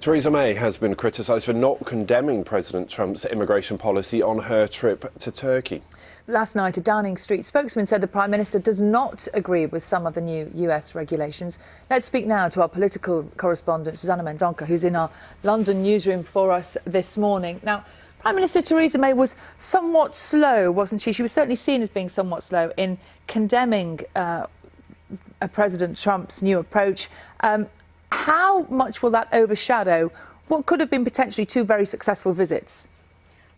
Theresa May has been criticised for not condemning President Trump's immigration policy on her trip to Turkey. Last night, a Downing Street spokesman said the Prime Minister does not agree with some of the new US regulations. Let's speak now to our political correspondent, Susanna Mendonca, who's in our London newsroom for us this morning. Now, Prime Minister Theresa May was somewhat slow, wasn't she? She was certainly seen as being somewhat slow in condemning President Trump's new approach. How much will that overshadow what could have been potentially two very successful visits?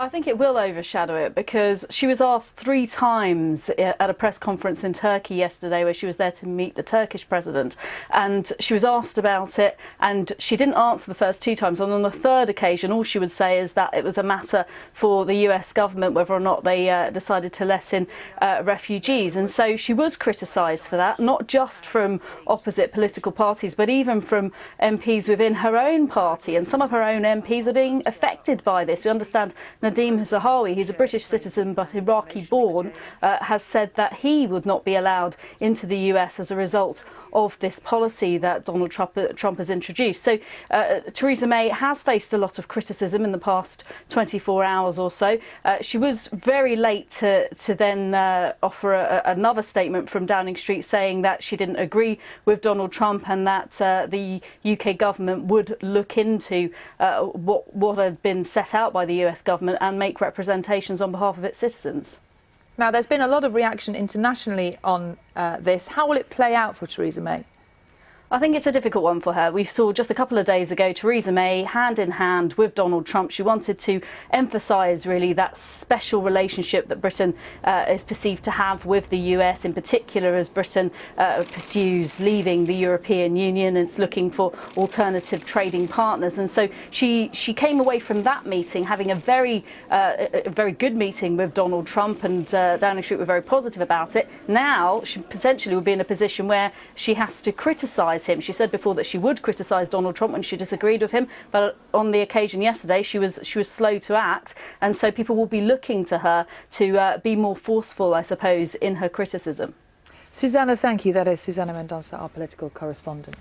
I think it will overshadow it because she was asked 3 times at a press conference in Turkey yesterday where she was there to meet the Turkish president, and she was asked about it and she didn't answer the first 2 times, and on the third occasion all she would say is that it was a matter for the US government whether or not they decided to let in refugees. And so she was criticised for that, not just from opposite political parties but even from MPs within her own party, and some of her own MPs are being affected by this. We understand Nadeem Zahawi, he's a British citizen but Iraqi-born, has said that he would not be allowed into the US as a result of this policy that Donald Trump has introduced. So Theresa May has faced a lot of criticism in the past 24 hours or so. She was very late to then offer another statement from Downing Street saying that she didn't agree with Donald Trump and that the UK government would look into what had been set out by the US government and make representations on behalf of its citizens. Now, there's been a lot of reaction internationally on this. How will it play out for Theresa May? I think it's a difficult one for her. We saw just a couple of days ago Theresa May hand in hand with Donald Trump. She wanted to emphasise really that special relationship that Britain is perceived to have with the US, in particular as Britain pursues leaving the European Union and is looking for alternative trading partners. And so she came away from that meeting having a very good meeting with Donald Trump, and Downing Street were very positive about it. Now she potentially will be in a position where she has to criticise him. She said before that she would criticise Donald Trump when she disagreed with him, but on the occasion yesterday she was slow to act, and so people will be looking to her to be more forceful, I suppose, in her criticism. Susanna, thank you. That is Susanna Mendonca, our political correspondent.